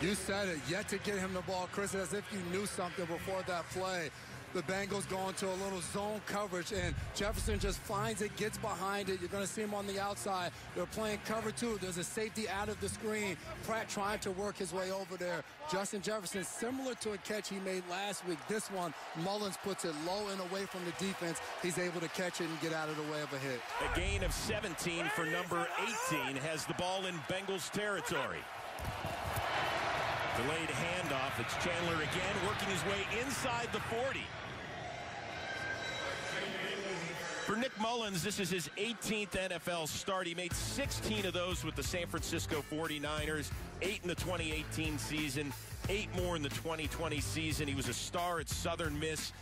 You said it, yet to get him the ball, Chris, as if you knew something before that play. The Bengals go into a little zone coverage, and Jefferson just finds it, gets behind it. You're going to see him on the outside. They're playing cover two. There's a safety out of the screen. Pratt trying to work his way over there. Justin Jefferson, similar to a catch he made last week. This one, Mullins puts it low and away from the defense. He's able to catch it and get out of the way of a hit. A gain of 17 for number 18 has the ball in Bengals territory. Delayed handoff. It's Chandler again, working his way inside the 40. For Nick Mullins, this is his 18th NFL start. He made 16 of those with the San Francisco 49ers, 8 in the 2018 season, 8 more in the 2020 season. He was a star at Southern Miss.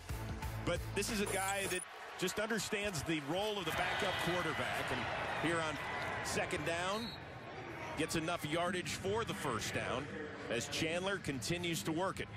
But this is a guy that just understands the role of the backup quarterback. And here on second down, gets enough yardage for the first down as Chandler continues to work it.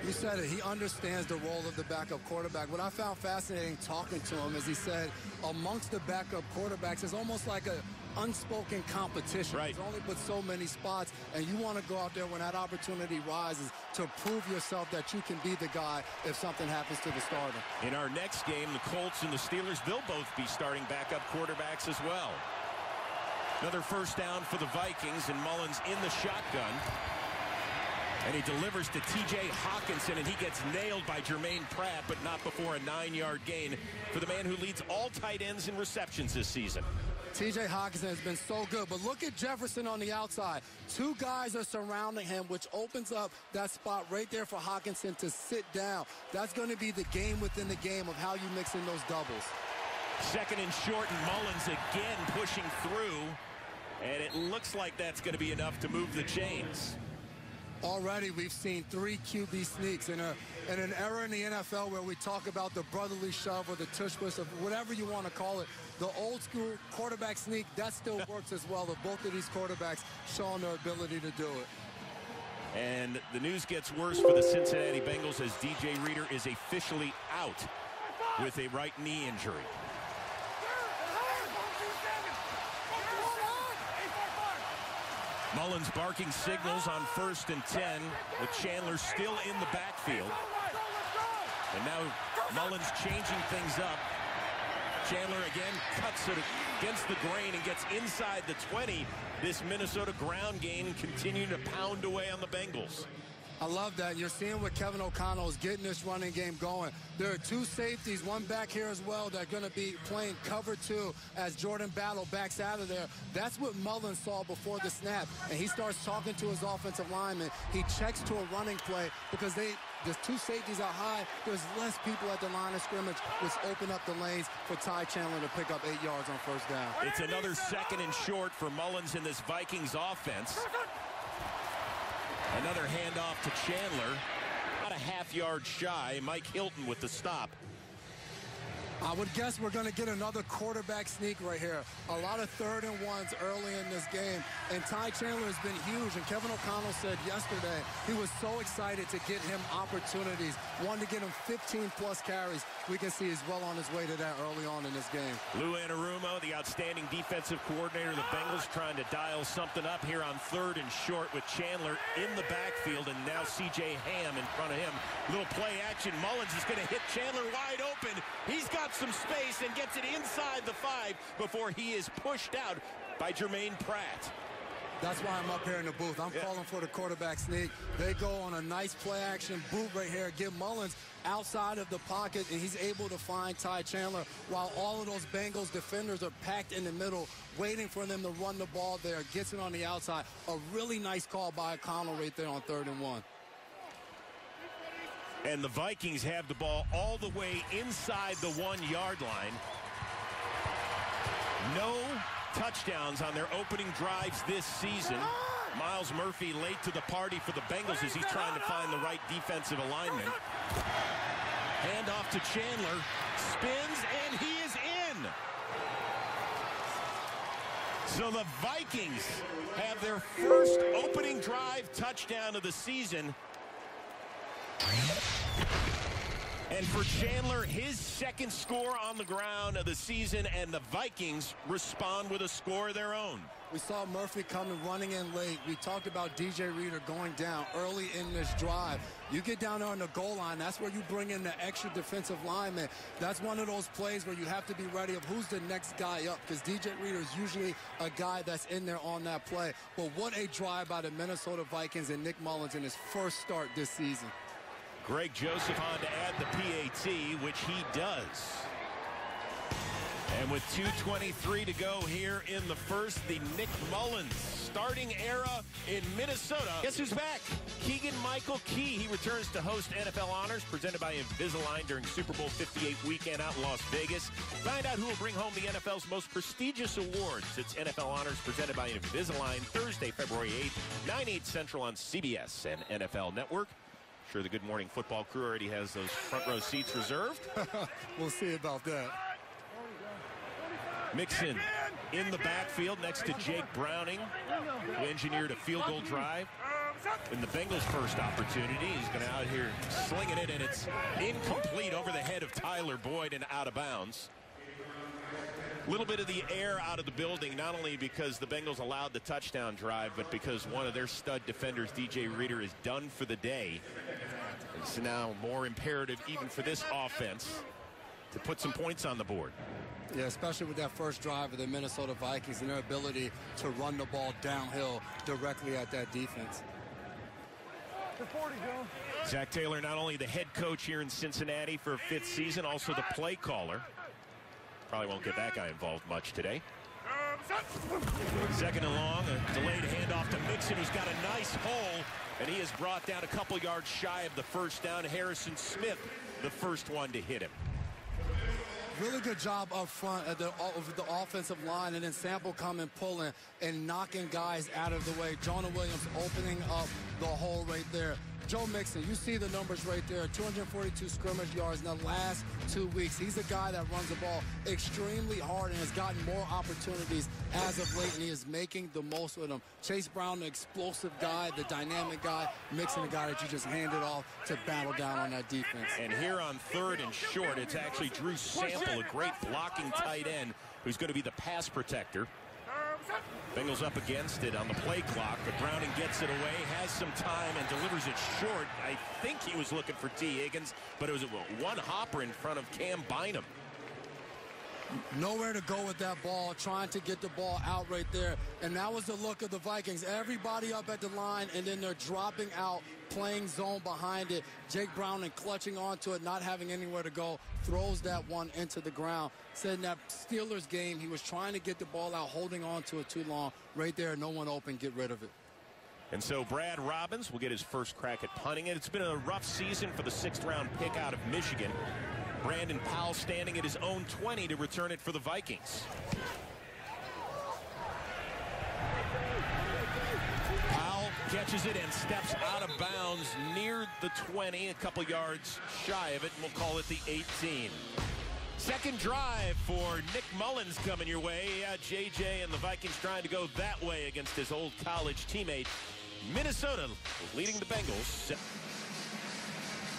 You said it. He understands the role of the backup quarterback. What I found fascinating talking to him is he said amongst the backup quarterbacks, it's almost like an unspoken competition. Right. There's only but so many spots, and you want to go out there when that opportunity rises to prove yourself that you can be the guy if something happens to the starter. In our next game, the Colts and the Steelers, they'll both be starting backup quarterbacks as well. Another first down for the Vikings, and Mullins in the shotgun. And he delivers to T.J. Hawkinson, and he gets nailed by Jermaine Pratt, but not before a 9-yard gain for the man who leads all tight ends in receptions this season. T.J. Hawkinson has been so good, but look at Jefferson on the outside. Two guys are surrounding him, which opens up that spot right there for Hawkinson to sit down. That's going to be the game within the game of how you mix in those doubles. Second and short, and Mullins again pushing through, and it looks like that's going to be enough to move the chains. Already we've seen 3 QB sneaks in an era in the NFL where we talk about the brotherly shove or the tush push, or whatever you want to call it. The old school quarterback sneak, that still works as well. Of both of these quarterbacks showing their ability to do it. And the news gets worse for the Cincinnati Bengals as DJ Reader is officially out with a right knee injury. Mullins barking signals on 1st and 10 with Chandler still in the backfield. And now Mullins changing things up. Chandler again cuts it against the grain and gets inside the 20. This Minnesota ground game continuing to pound away on the Bengals. I love that. You're seeing what Kevin O'Connell is getting this running game going. There are 2 safeties, one back here as well, that are going to be playing cover 2 as Jordan Battle backs out of there. That's what Mullins saw before the snap. And he starts talking to his offensive lineman. He checks to a running play because the 2 safeties are high. There's less people at the line of scrimmage, which open up the lanes for Ty Chandler to pick up 8 yards on first down. It's another second and short for Mullins in this Vikings offense. Another handoff to Chandler. About a half-yard shy. Mike Hilton with the stop. I would guess we're going to get another quarterback sneak right here. A lot of 3rd and 1s early in this game. And Ty Chandler has been huge. And Kevin O'Connell said yesterday he was so excited to get him opportunities. Wanted to get him 15-plus carries. We can see he's well on his way to that early on in this game. Lou Anarumo, the outstanding defensive coordinator of the Bengals, trying to dial something up here on 3rd and short with Chandler in the backfield. And now C.J. Ham in front of him. Little play action. Mullins is going to hit Chandler wide open. He's got some space and gets it inside the 5 before he is pushed out by Jermaine Pratt. That's why I'm up here in the booth. I'm calling for the quarterback sneak. They go on a nice play action boot right here. Get Mullins outside of the pocket, and he's able to find Ty Chandler while all of those Bengals defenders are packed in the middle, waiting for them to run the ball there. Gets it on the outside. A really nice call by O'Connell right there on 3rd and 1. And the Vikings have the ball all the way inside the 1-yard line. No touchdowns on their opening drives this season. Miles Murphy late to the party for the Bengals as he's trying to find the right defensive alignment. Handoff to Chandler. Spins, and he is in. So the Vikings have their first opening drive touchdown of the season. And for Chandler, his 2nd score on the ground of the season, and the Vikings respond with a score of their own. We saw Murphy coming, running in late. We talked about DJ Reader going down early in this drive. You get down there on the goal line, that's where you bring in the extra defensive lineman. That's one of those plays where you have to be ready of who's the next guy up, because DJ Reader is usually a guy that's in there on that play. But what a drive by the Minnesota Vikings and Nick Mullins in his first start this season. Greg Joseph on to add the PAT, which he does. And with 2:23 to go here in the first, the Nick Mullins starting era in Minnesota. Guess who's back? Keegan-Michael Key. He returns to host NFL Honors presented by Invisalign during Super Bowl 58 weekend out in Las Vegas. Find out who will bring home the NFL's most prestigious awards. It's NFL Honors presented by Invisalign Thursday, February 8th, 9/8 Central on CBS and NFL Network. Sure, the Good Morning Football crew already has those front row seats reserved. We'll see about that. Mixon in the backfield next to Jake Browning, who engineered a field goal drive in the Bengals' first opportunity. He's going to out here slinging it, and it's incomplete over the head of Tyler Boyd and out of bounds. A little bit of the air out of the building, not only because the Bengals allowed the touchdown drive, but because one of their stud defenders, DJ Reader, is done for the day. It's now more imperative even for this offense to put some points on the board. Yeah, especially with that first drive of the Minnesota Vikings and their ability to run the ball downhill directly at that defense. Zach Taylor, not only the head coach here in Cincinnati for a 5th season, also the play caller. Probably won't get that guy involved much today. Second and long, a delayed handoff to Mixon, who's got a nice hole, and he is brought down a couple yards shy of the first down. Harrison Smith, the first one to hit him. Really good job up front of the offensive line, and then Sample coming, pulling, and knocking guys out of the way. Jonah Williams opening up the hole right there. Joe Mixon, you see the numbers right there, 242 scrimmage yards in the last 2 weeks. He's a guy that runs the ball extremely hard and has gotten more opportunities as of late, and he is making the most of them. Chase Brown, the explosive guy, the dynamic guy, Mixon, the guy that you just handed off to battle down on that defense. And here on 3rd and short, it's actually Drew Sample, a great blocking tight end, who's going to be the pass protector. Bengals up against it on the play clock, but Browning gets it away, has some time, and delivers it short. I think he was looking for T. Higgins, but it was one hopper in front of Cam Bynum. Nowhere to go with that ball, trying to get the ball out right there. And that was the look of the Vikings. Everybody up at the line, and then they're dropping out, playing zone behind it. Jake Browning clutching onto it, not having anywhere to go, throws that one into the ground. Said in that Steelers game, he was trying to get the ball out, holding on to it too long. Right there, no one open, get rid of it. And so Brad Robbins will get his first crack at punting it. It's been a rough season for the 6th-round pick out of Michigan. Brandon Powell standing at his own 20 to return it for the Vikings. Powell catches it and steps out of bounds near the 20, a couple yards shy of it, and we'll call it the 18. Second drive for Nick Mullins coming your way. Yeah, JJ and the Vikings trying to go that way against his old college teammate. Minnesota leading the Bengals.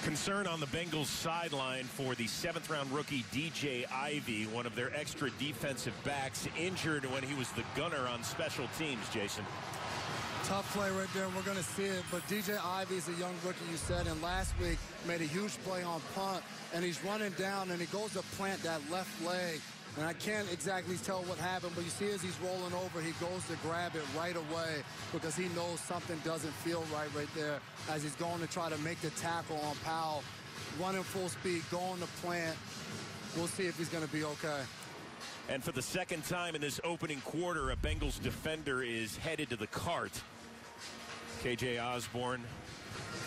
Concern on the Bengals sideline for the 7th-round rookie DJ Ivey, one of their extra defensive backs, injured when he was the gunner on special teams, Jason. Tough play right there. We're going to see it. But DJ Ivey is a young rookie, you said, and last week made a huge play on punt, and he's running down, and he goes to plant that left leg. And I can't exactly tell what happened, but you see as he's rolling over, he goes to grab it right away because he knows something doesn't feel right there as he's going to try to make the tackle on Powell. Running full speed, going to plant. We'll see if he's going to be okay. And for the second time in this opening quarter, a Bengals defender is headed to the cart. KJ Osborne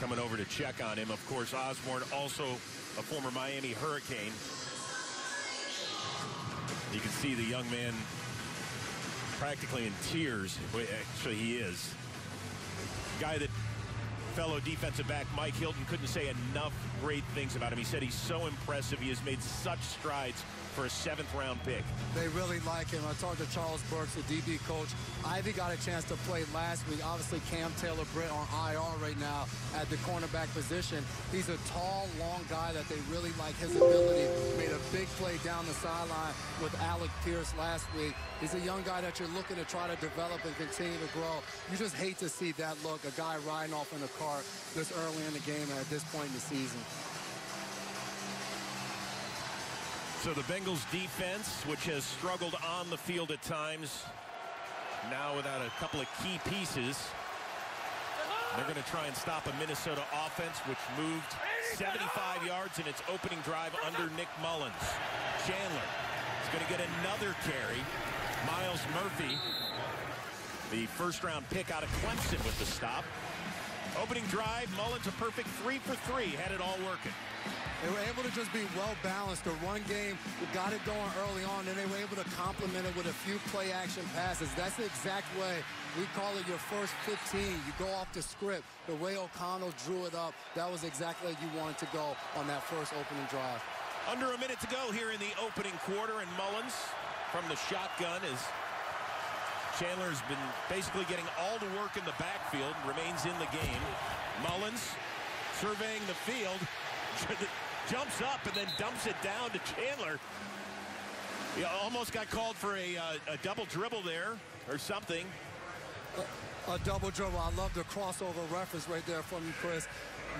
coming over to check on him. Of course, Osborne also a former Miami Hurricane. You can see the young man practically in tears. Actually, he is. Guy that fellow defensive back Mike Hilton couldn't say enough great things about him. He said he's so impressive. He has made such strides for a 7th-round pick. They really like him. I talked to Charles Burks, the DB coach. Ivy got a chance to play last week. Obviously, Cam Taylor-Britt on IR right now at the cornerback position. He's a tall, long guy that they really like his ability. Made a big play down the sideline with Alec Pierce last week. He's a young guy that you're looking to try to develop and continue to grow. You just hate to see that look, a guy riding off in a cart this early in the game and at this point in the season. So the Bengals defense, which has struggled on the field at times, now without a couple of key pieces. They're going to try and stop a Minnesota offense, which moved 75 yards in its opening drive under Nick Mullins. Chandler is going to get another carry. Miles Murphy, the 1st-round pick out of Clemson with the stop. Opening drive, Mullins a perfect 3 for 3, had it all working. They were able to just be well-balanced. The run game got it going early on, and they were able to complement it with a few play-action passes. That's the exact way we call it your first 15. You go off the script. The way O'Connell drew it up, that was exactly how you wanted to go on that first opening drive. Under a minute to go here in the opening quarter, and Mullins from the shotgun as Chandler's been basically getting all the work in the backfield, remains in the game. Mullins surveying the field. Jumps up and then dumps it down to Chandler. He almost got called for a double dribble there or something. A double dribble. I love the crossover reference right there from you, Chris.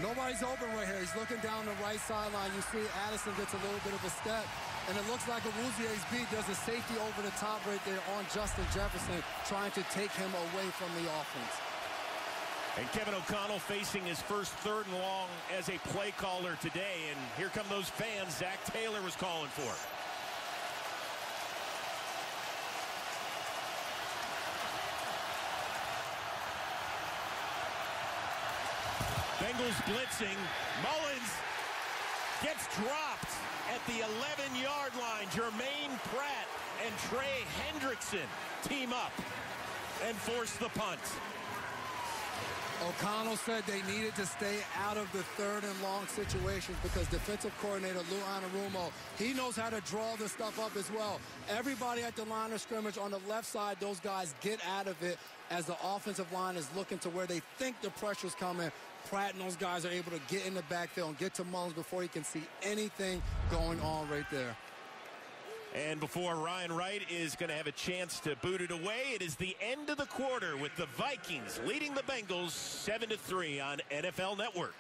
Nobody's open right here. He's looking down the right sideline. You see Addison gets a little bit of a step, and it looks like Awuzie's beat does a safety over the top right there on Justin Jefferson, trying to take him away from the offense. And Kevin O'Connell facing his first 3rd and long as a play caller today. And here come those fans Zach Taylor was calling for. Bengals blitzing. Mullins gets dropped at the 11-yard line. Jermaine Pratt and Trey Hendrickson team up and force the punt. O'Connell said they needed to stay out of the 3rd and long situations because defensive coordinator Lou Anarumo, he knows how to draw this stuff up as well. Everybody at the line of scrimmage on the left side, those guys get out of it as the offensive line is looking to where they think the pressure's coming. Pratt and those guys are able to get in the backfield and get to Mullins before he can see anything going on right there. And before Ryan Wright is going to have a chance to boot it away, it is the end of the quarter with the Vikings leading the Bengals 7-3 on NFL Network.